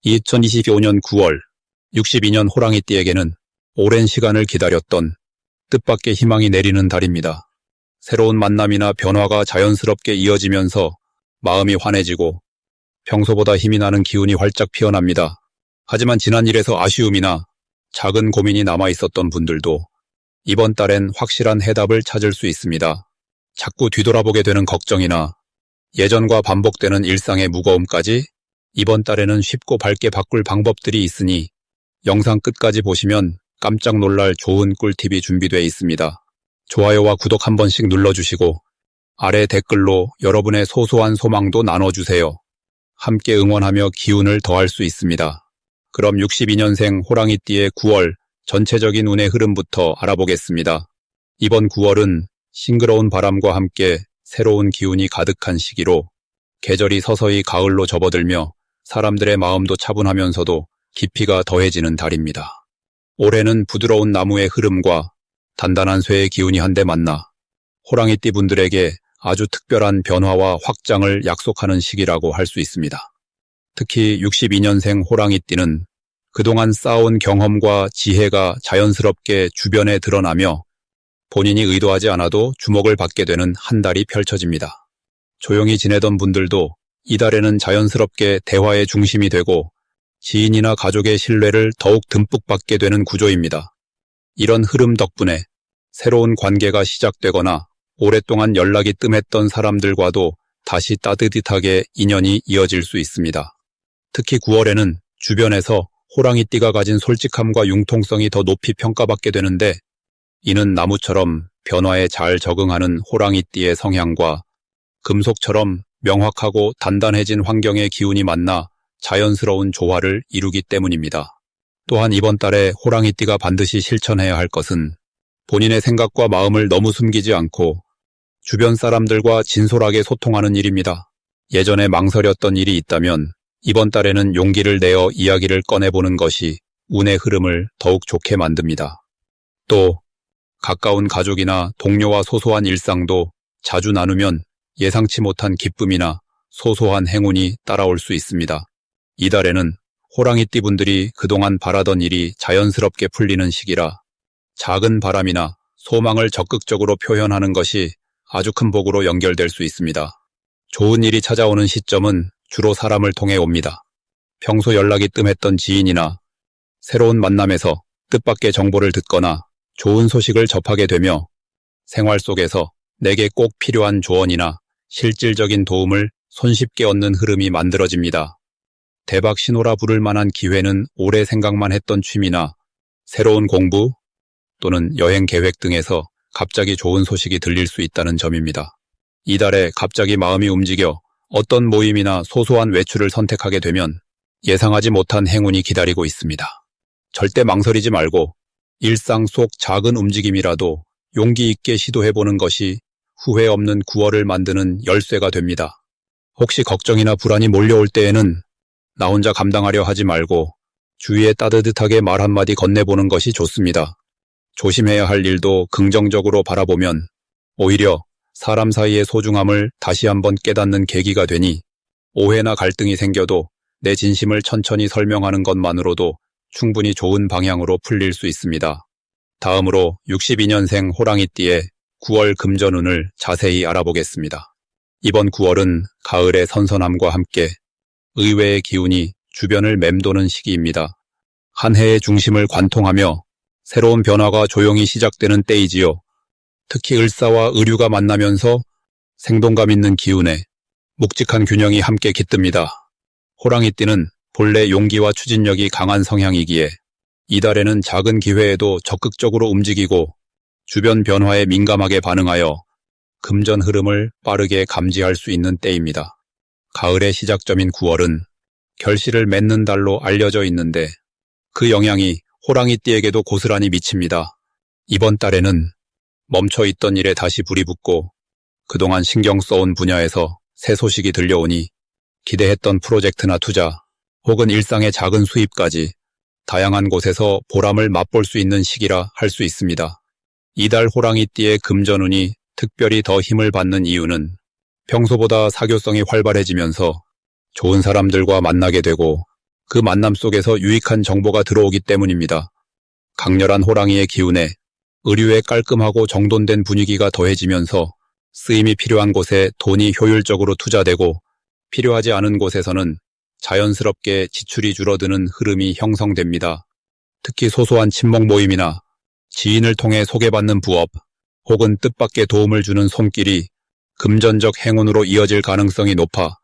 2025년 9월 62년 호랑이띠에게는 오랜 시간을 기다렸던 뜻밖의 희망이 내리는 달입니다. 새로운 만남이나 변화가 자연스럽게 이어지면서 마음이 환해지고 평소보다 힘이 나는 기운이 활짝 피어납니다. 하지만 지난 일에서 아쉬움이나 작은 고민이 남아있었던 분들도 이번 달엔 확실한 해답을 찾을 수 있습니다. 자꾸 뒤돌아보게 되는 걱정이나 예전과 반복되는 일상의 무거움까지 이번 달에는 쉽고 밝게 바꿀 방법들이 있으니 영상 끝까지 보시면 깜짝 놀랄 좋은 꿀팁이 준비되어 있습니다. 좋아요와 구독 한 번씩 눌러주시고 아래 댓글로 여러분의 소소한 소망도 나눠주세요. 함께 응원하며 기운을 더할 수 있습니다. 그럼 62년생 호랑이띠의 9월 전체적인 운의 흐름부터 알아보겠습니다. 이번 9월은 싱그러운 바람과 함께 새로운 기운이 가득한 시기로 계절이 서서히 가을로 접어들며 사람들의 마음도 차분하면서도 깊이가 더해지는 달입니다. 올해는 부드러운 나무의 흐름과 단단한 쇠의 기운이 한데 만나 호랑이띠 분들에게 아주 특별한 변화와 확장을 약속하는 시기라고 할 수 있습니다. 특히 62년생 호랑이띠는 그동안 쌓아온 경험과 지혜가 자연스럽게 주변에 드러나며 본인이 의도하지 않아도 주목을 받게 되는 한 달이 펼쳐집니다. 조용히 지내던 분들도 이달에는 자연스럽게 대화의 중심이 되고 지인이나 가족의 신뢰를 더욱 듬뿍 받게 되는 구조입니다. 이런 흐름 덕분에 새로운 관계가 시작되거나 오랫동안 연락이 뜸했던 사람들과도 다시 따뜻하게 인연이 이어질 수 있습니다. 특히 9월에는 주변에서 호랑이띠가 가진 솔직함과 융통성이 더 높이 평가받게 되는데 이는 나무처럼 변화에 잘 적응하는 호랑이띠의 성향과 금속처럼 명확하고 단단해진 환경의 기운이 만나 자연스러운 조화를 이루기 때문입니다. 또한 이번 달에 호랑이띠가 반드시 실천해야 할 것은 본인의 생각과 마음을 너무 숨기지 않고 주변 사람들과 진솔하게 소통하는 일입니다. 예전에 망설였던 일이 있다면 이번 달에는 용기를 내어 이야기를 꺼내보는 것이 운의 흐름을 더욱 좋게 만듭니다. 또 가까운 가족이나 동료와 소소한 일상도 자주 나누면 예상치 못한 기쁨이나 소소한 행운이 따라올 수 있습니다. 이달에는 호랑이띠 분들이 그동안 바라던 일이 자연스럽게 풀리는 시기라 작은 바람이나 소망을 적극적으로 표현하는 것이 아주 큰 복으로 연결될 수 있습니다. 좋은 일이 찾아오는 시점은 주로 사람을 통해 옵니다. 평소 연락이 뜸했던 지인이나 새로운 만남에서 뜻밖의 정보를 듣거나 좋은 소식을 접하게 되며 생활 속에서 내게 꼭 필요한 조언이나 실질적인 도움을 손쉽게 얻는 흐름이 만들어집니다. 대박 신호라 부를 만한 기회는 오래 생각만 했던 취미나 새로운 공부 또는 여행 계획 등에서 갑자기 좋은 소식이 들릴 수 있다는 점입니다. 이달에 갑자기 마음이 움직여 어떤 모임이나 소소한 외출을 선택하게 되면 예상하지 못한 행운이 기다리고 있습니다. 절대 망설이지 말고 일상 속 작은 움직임이라도 용기 있게 시도해보는 것이 후회 없는 9월을 만드는 열쇠가 됩니다. 혹시 걱정이나 불안이 몰려올 때에는 나 혼자 감당하려 하지 말고 주위에 따뜻하게 말 한마디 건네보는 것이 좋습니다. 조심해야 할 일도 긍정적으로 바라보면 오히려 사람 사이의 소중함을 다시 한번 깨닫는 계기가 되니 오해나 갈등이 생겨도 내 진심을 천천히 설명하는 것만으로도 충분히 좋은 방향으로 풀릴 수 있습니다. 다음으로 62년생 호랑이띠의 9월 금전운을 자세히 알아보겠습니다. 이번 9월은 가을의 선선함과 함께 의외의 기운이 주변을 맴도는 시기입니다. 한 해의 중심을 관통하며 새로운 변화가 조용히 시작되는 때이지요. 특히 을사와 을유가 만나면서 생동감 있는 기운에 묵직한 균형이 함께 깃듭니다. 호랑이띠는 본래 용기와 추진력이 강한 성향이기에 이달에는 작은 기회에도 적극적으로 움직이고 주변 변화에 민감하게 반응하여 금전 흐름을 빠르게 감지할 수 있는 때입니다. 가을의 시작점인 9월은 결실을 맺는 달로 알려져 있는데 그 영향이 호랑이띠에게도 고스란히 미칩니다. 이번 달에는 멈춰있던 일에 다시 불이 붙고 그동안 신경 써온 분야에서 새 소식이 들려오니 기대했던 프로젝트나 투자 혹은 일상의 작은 수입까지 다양한 곳에서 보람을 맛볼 수 있는 시기라 할 수 있습니다. 이달 호랑이띠의 금전운이 특별히 더 힘을 받는 이유는 평소보다 사교성이 활발해지면서 좋은 사람들과 만나게 되고 그 만남 속에서 유익한 정보가 들어오기 때문입니다. 강렬한 호랑이의 기운에 의류의 깔끔하고 정돈된 분위기가 더해지면서 쓰임이 필요한 곳에 돈이 효율적으로 투자되고 필요하지 않은 곳에서는 자연스럽게 지출이 줄어드는 흐름이 형성됩니다. 특히 소소한 친목 모임이나 지인을 통해 소개받는 부업 혹은 뜻밖의 도움을 주는 손길이 금전적 행운으로 이어질 가능성이 높아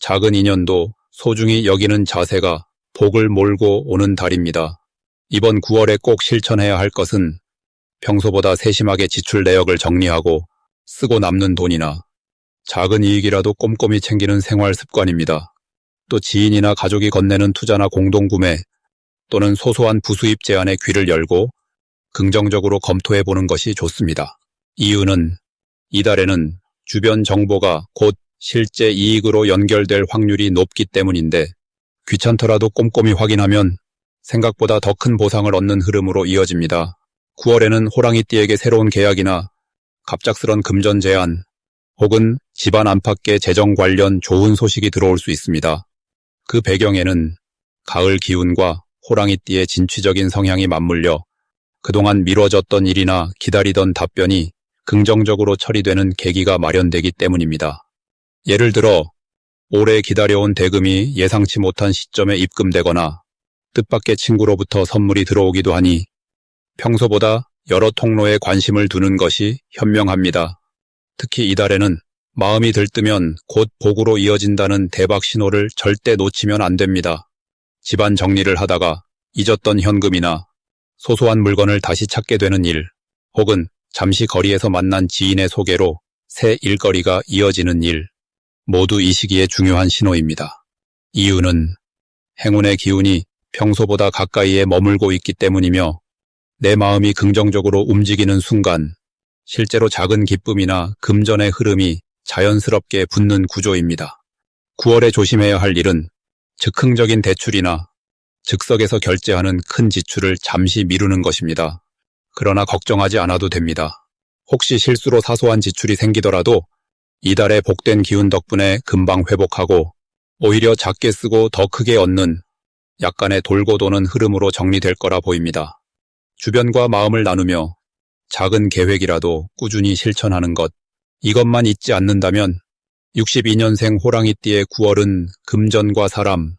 작은 인연도 소중히 여기는 자세가 복을 몰고 오는 달입니다. 이번 9월에 꼭 실천해야 할 것은 평소보다 세심하게 지출 내역을 정리하고 쓰고 남는 돈이나 작은 이익이라도 꼼꼼히 챙기는 생활 습관입니다. 또 지인이나 가족이 건네는 투자나 공동구매 또는 소소한 부수입 제안에 귀를 열고 긍정적으로 검토해보는 것이 좋습니다. 이유는 이달에는 주변 정보가 곧 실제 이익으로 연결될 확률이 높기 때문인데 귀찮더라도 꼼꼼히 확인하면 생각보다 더 큰 보상을 얻는 흐름으로 이어집니다. 9월에는 호랑이띠에게 새로운 계약이나 갑작스런 금전 제안 혹은 집안 안팎의 재정 관련 좋은 소식이 들어올 수 있습니다. 그 배경에는 가을 기운과 호랑이띠의 진취적인 성향이 맞물려 그동안 미뤄졌던 일이나 기다리던 답변이 긍정적으로 처리되는 계기가 마련되기 때문입니다. 예를 들어 오래 기다려온 대금이 예상치 못한 시점에 입금되거나 뜻밖의 친구로부터 선물이 들어오기도 하니 평소보다 여러 통로에 관심을 두는 것이 현명합니다. 특히 이달에는 마음이 들뜨면 곧 복으로 이어진다는 대박 신호를 절대 놓치면 안 됩니다. 집안 정리를 하다가 잊었던 현금이나 소소한 물건을 다시 찾게 되는 일, 혹은 잠시 거리에서 만난 지인의 소개로 새 일거리가 이어지는 일, 모두 이 시기에 중요한 신호입니다. 이유는 행운의 기운이 평소보다 가까이에 머물고 있기 때문이며 내 마음이 긍정적으로 움직이는 순간 실제로 작은 기쁨이나 금전의 흐름이 자연스럽게 붙는 구조입니다. 9월에 조심해야 할 일은 즉흥적인 대출이나 즉석에서 결제하는 큰 지출을 잠시 미루는 것입니다. 그러나 걱정하지 않아도 됩니다. 혹시 실수로 사소한 지출이 생기더라도 이달의 복된 기운 덕분에 금방 회복하고 오히려 작게 쓰고 더 크게 얻는 약간의 돌고 도는 흐름으로 정리될 거라 보입니다. 주변과 마음을 나누며 작은 계획이라도 꾸준히 실천하는 것, 이것만 잊지 않는다면 62년생 호랑이띠의 9월은 금전과 사람,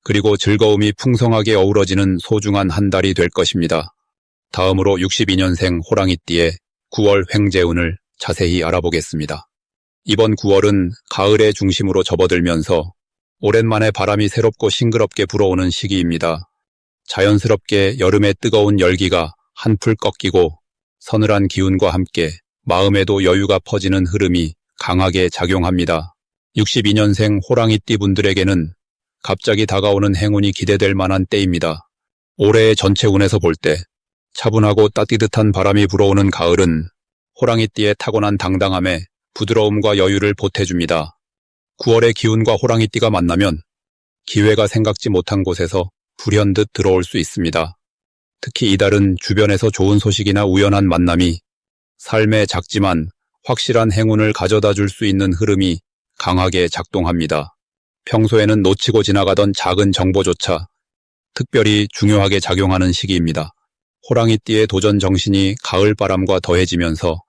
그리고 즐거움이 풍성하게 어우러지는 소중한 한 달이 될 것입니다. 다음으로 62년생 호랑이띠의 9월 횡재운을 자세히 알아보겠습니다. 이번 9월은 가을의 중심으로 접어들면서 오랜만에 바람이 새롭고 싱그럽게 불어오는 시기입니다. 자연스럽게 여름의 뜨거운 열기가 한풀 꺾이고 서늘한 기운과 함께 마음에도 여유가 퍼지는 흐름이 강하게 작용합니다. 62년생 호랑이띠 분들에게는 갑자기 다가오는 행운이 기대될 만한 때입니다. 올해의 전체 운에서 볼 때 차분하고 따뜻한 바람이 불어오는 가을은 호랑이띠의 타고난 당당함에 부드러움과 여유를 보태줍니다. 9월의 기운과 호랑이띠가 만나면 기회가 생각지 못한 곳에서 불현듯 들어올 수 있습니다. 특히 이달은 주변에서 좋은 소식이나 우연한 만남이 삶에 작지만 확실한 행운을 가져다 줄 수 있는 흐름이 강하게 작동합니다. 평소에는 놓치고 지나가던 작은 정보조차 특별히 중요하게 작용하는 시기입니다. 호랑이띠의 도전 정신이 가을바람과 더해지면서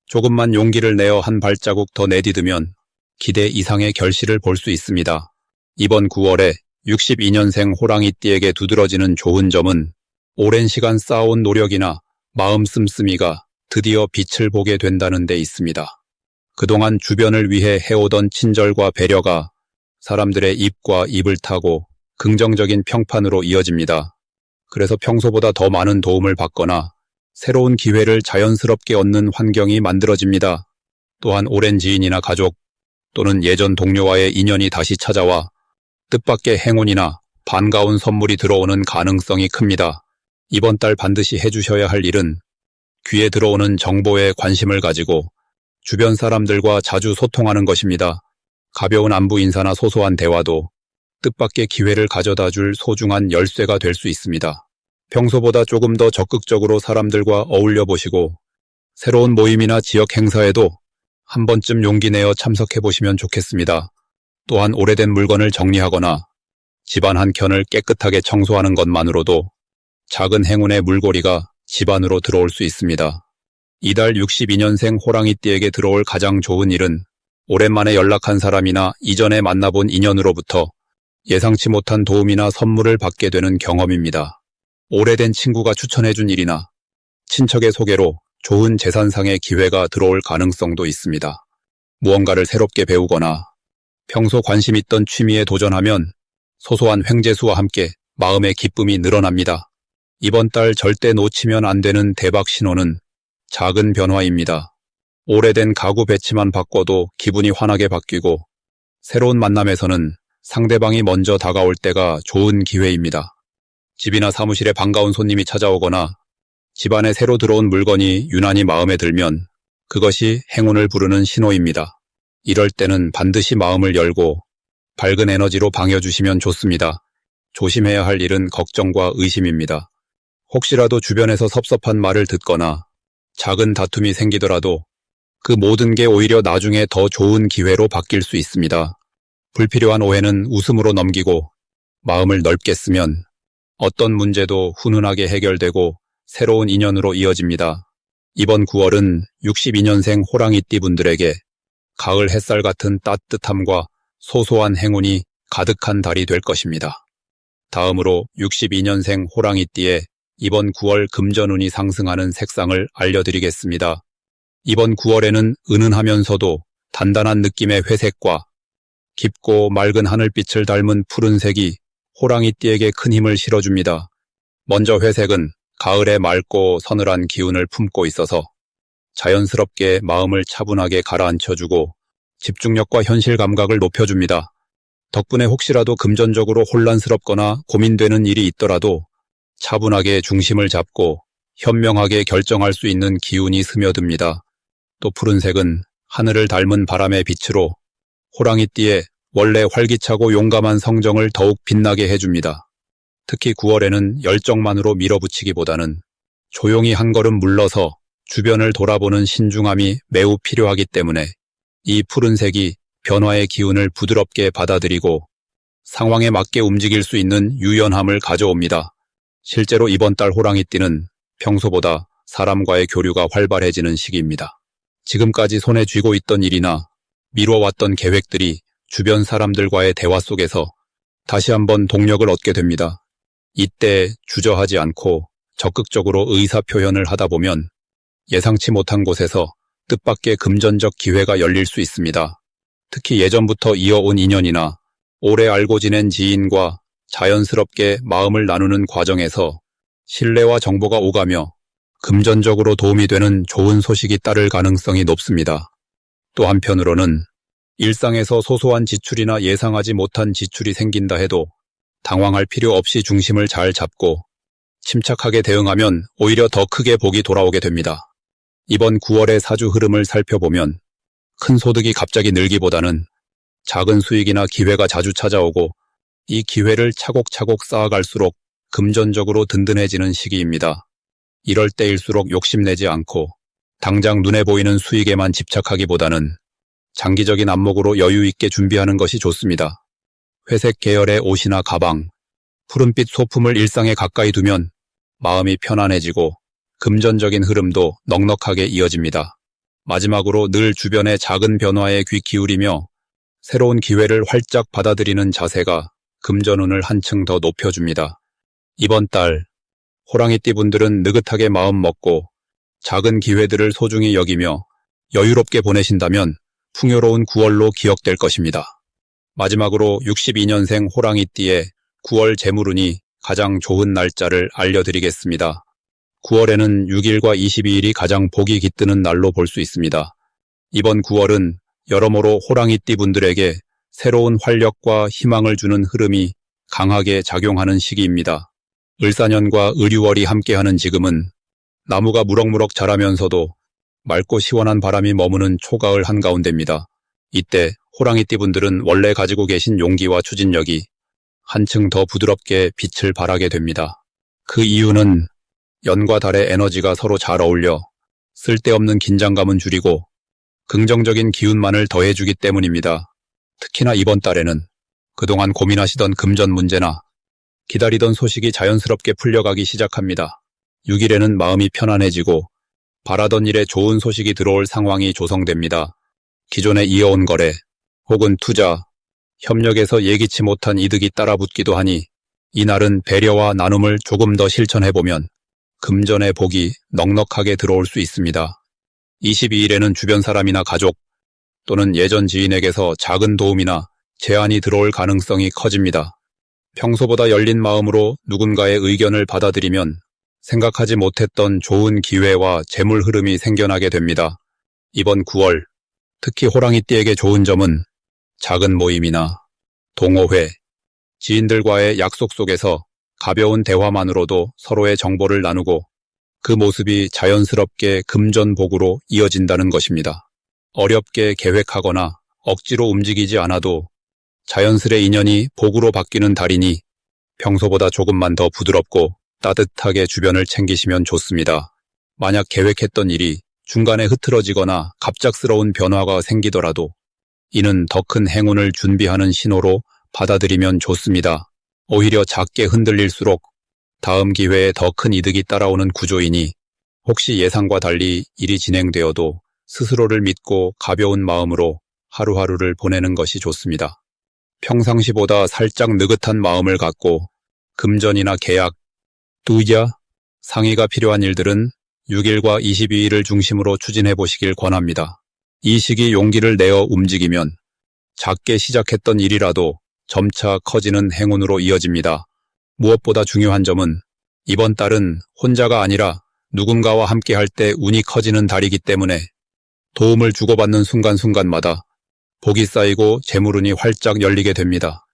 조금만 용기를 내어 한 발자국 더 내디디면 기대 이상의 결실을 볼 수 있습니다. 이번 9월에 62년생 호랑이띠에게 두드러지는 좋은 점은 오랜 시간 쌓아온 노력이나 마음 씀씀이가 드디어 빛을 보게 된다는 데 있습니다. 그동안 주변을 위해 해오던 친절과 배려가 사람들의 입과 입을 타고 긍정적인 평판으로 이어집니다. 그래서 평소보다 더 많은 도움을 받거나 새로운 기회를 자연스럽게 얻는 환경이 만들어집니다. 또한 오랜 지인이나 가족 또는 예전 동료와의 인연이 다시 찾아와 뜻밖의 행운이나 반가운 선물이 들어오는 가능성이 큽니다. 이번 달 반드시 해주셔야 할 일은 귀에 들어오는 정보에 관심을 가지고 주변 사람들과 자주 소통하는 것입니다. 가벼운 안부 인사나 소소한 대화도 뜻밖의 기회를 가져다 줄 소중한 열쇠가 될 수 있습니다. 평소보다 조금 더 적극적으로 사람들과 어울려 보시고 새로운 모임이나 지역 행사에도 한 번쯤 용기 내어 참석해 보시면 좋겠습니다. 또한 오래된 물건을 정리하거나 집안 한켠을 깨끗하게 청소하는 것만으로도 작은 행운의 물고리가 집안으로 들어올 수 있습니다. 이달 62년생 호랑이띠에게 들어올 가장 좋은 일은 오랜만에 연락한 사람이나 이전에 만나본 인연으로부터 예상치 못한 도움이나 선물을 받게 되는 경험입니다. 오래된 친구가 추천해준 일이나 친척의 소개로 좋은 재산상의 기회가 들어올 가능성도 있습니다. 무언가를 새롭게 배우거나 평소 관심 있던 취미에 도전하면 소소한 횡재수와 함께 마음의 기쁨이 늘어납니다. 이번 달 절대 놓치면 안 되는 대박 신호는 작은 변화입니다. 오래된 가구 배치만 바꿔도 기분이 환하게 바뀌고 새로운 만남에서는 상대방이 먼저 다가올 때가 좋은 기회입니다. 집이나 사무실에 반가운 손님이 찾아오거나 집안에 새로 들어온 물건이 유난히 마음에 들면 그것이 행운을 부르는 신호입니다. 이럴 때는 반드시 마음을 열고 밝은 에너지로 방해주시면 좋습니다. 조심해야 할 일은 걱정과 의심입니다. 혹시라도 주변에서 섭섭한 말을 듣거나 작은 다툼이 생기더라도 그 모든 게 오히려 나중에 더 좋은 기회로 바뀔 수 있습니다. 불필요한 오해는 웃음으로 넘기고 마음을 넓게 쓰면 어떤 문제도 훈훈하게 해결되고 새로운 인연으로 이어집니다. 이번 9월은 62년생 호랑이띠 분들에게 가을 햇살 같은 따뜻함과 소소한 행운이 가득한 달이 될 것입니다. 다음으로 62년생 호랑이띠의 이번 9월 금전운이 상승하는 색상을 알려드리겠습니다. 이번 9월에는 은은하면서도 단단한 느낌의 회색과 깊고 맑은 하늘빛을 닮은 푸른색이 호랑이띠에게 큰 힘을 실어줍니다. 먼저 회색은 가을의 맑고 서늘한 기운을 품고 있어서 자연스럽게 마음을 차분하게 가라앉혀주고 집중력과 현실 감각을 높여줍니다. 덕분에 혹시라도 금전적으로 혼란스럽거나 고민되는 일이 있더라도 차분하게 중심을 잡고 현명하게 결정할 수 있는 기운이 스며듭니다. 또 푸른색은 하늘을 닮은 바람의 빛으로 호랑이띠의 원래 활기차고 용감한 성정을 더욱 빛나게 해줍니다. 특히 9월에는 열정만으로 밀어붙이기보다는 조용히 한 걸음 물러서 주변을 돌아보는 신중함이 매우 필요하기 때문에 이 푸른색이 변화의 기운을 부드럽게 받아들이고 상황에 맞게 움직일 수 있는 유연함을 가져옵니다. 실제로 이번 달 호랑이띠는 평소보다 사람과의 교류가 활발해지는 시기입니다. 지금까지 손에 쥐고 있던 일이나 미뤄왔던 계획들이 주변 사람들과의 대화 속에서 다시 한번 동력을 얻게 됩니다. 이때 주저하지 않고 적극적으로 의사표현을 하다 보면 예상치 못한 곳에서 뜻밖의 금전적 기회가 열릴 수 있습니다. 특히 예전부터 이어온 인연이나 오래 알고 지낸 지인과 자연스럽게 마음을 나누는 과정에서 신뢰와 정보가 오가며 금전적으로 도움이 되는 좋은 소식이 따를 가능성이 높습니다. 또 한편으로는 일상에서 소소한 지출이나 예상하지 못한 지출이 생긴다 해도 당황할 필요 없이 중심을 잘 잡고 침착하게 대응하면 오히려 더 크게 복이 돌아오게 됩니다. 이번 9월의 사주 흐름을 살펴보면 큰 소득이 갑자기 늘기보다는 작은 수익이나 기회가 자주 찾아오고 이 기회를 차곡차곡 쌓아갈수록 금전적으로 든든해지는 시기입니다. 이럴 때일수록 욕심내지 않고 당장 눈에 보이는 수익에만 집착하기보다는 장기적인 안목으로 여유 있게 준비하는 것이 좋습니다. 회색 계열의 옷이나 가방, 푸른빛 소품을 일상에 가까이 두면 마음이 편안해지고 금전적인 흐름도 넉넉하게 이어집니다. 마지막으로 늘 주변의 작은 변화에 귀 기울이며 새로운 기회를 활짝 받아들이는 자세가 금전운을 한층 더 높여줍니다. 이번 달 호랑이띠 분들은 느긋하게 마음 먹고 작은 기회들을 소중히 여기며 여유롭게 보내신다면 풍요로운 9월로 기억될 것입니다. 마지막으로 62년생 호랑이띠의 9월 재물운이 가장 좋은 날짜를 알려드리겠습니다. 9월에는 6일과 22일이 가장 복이 깃드는 날로 볼 수 있습니다. 이번 9월은 여러모로 호랑이띠 분들에게 새로운 활력과 희망을 주는 흐름이 강하게 작용하는 시기입니다. 을사년과 을유월이 함께하는 지금은 나무가 무럭무럭 자라면서도 맑고 시원한 바람이 머무는 초가을 한가운데입니다. 이때 호랑이띠 분들은 원래 가지고 계신 용기와 추진력이 한층 더 부드럽게 빛을 발하게 됩니다. 그 이유는 연과 달의 에너지가 서로 잘 어울려 쓸데없는 긴장감은 줄이고 긍정적인 기운만을 더해주기 때문입니다. 특히나 이번 달에는 그동안 고민하시던 금전 문제나 기다리던 소식이 자연스럽게 풀려가기 시작합니다. 6일에는 마음이 편안해지고 바라던 일에 좋은 소식이 들어올 상황이 조성됩니다. 기존에 이어온 거래 혹은 투자, 협력에서 예기치 못한 이득이 따라붙기도 하니 이날은 배려와 나눔을 조금 더 실천해보면 금전의 복이 넉넉하게 들어올 수 있습니다. 22일에는 주변 사람이나 가족 또는 예전 지인에게서 작은 도움이나 제안이 들어올 가능성이 커집니다. 평소보다 열린 마음으로 누군가의 의견을 받아들이면 생각하지 못했던 좋은 기회와 재물 흐름이 생겨나게 됩니다. 이번 9월, 특히 호랑이띠에게 좋은 점은 작은 모임이나 동호회, 지인들과의 약속 속에서 가벼운 대화만으로도 서로의 정보를 나누고 그 모습이 자연스럽게 금전복으로 이어진다는 것입니다. 어렵게 계획하거나 억지로 움직이지 않아도 자연스레 인연이 복으로 바뀌는 달이니 평소보다 조금만 더 부드럽고 따뜻하게 주변을 챙기시면 좋습니다. 만약 계획했던 일이 중간에 흐트러지거나 갑작스러운 변화가 생기더라도 이는 더 큰 행운을 준비하는 신호로 받아들이면 좋습니다. 오히려 작게 흔들릴수록 다음 기회에 더 큰 이득이 따라오는 구조이니 혹시 예상과 달리 일이 진행되어도 스스로를 믿고 가벼운 마음으로 하루하루를 보내는 것이 좋습니다. 평상시보다 살짝 느긋한 마음을 갖고 금전이나 계약, 투자, 상의가 필요한 일들은 6일과 22일을 중심으로 추진해 보시길 권합니다. 이 시기 용기를 내어 움직이면 작게 시작했던 일이라도 점차 커지는 행운으로 이어집니다. 무엇보다 중요한 점은 이번 달은 혼자가 아니라 누군가와 함께 할 때 운이 커지는 달이기 때문에 도움을 주고받는 순간순간마다 복이 쌓이고 재물운이 활짝 열리게 됩니다.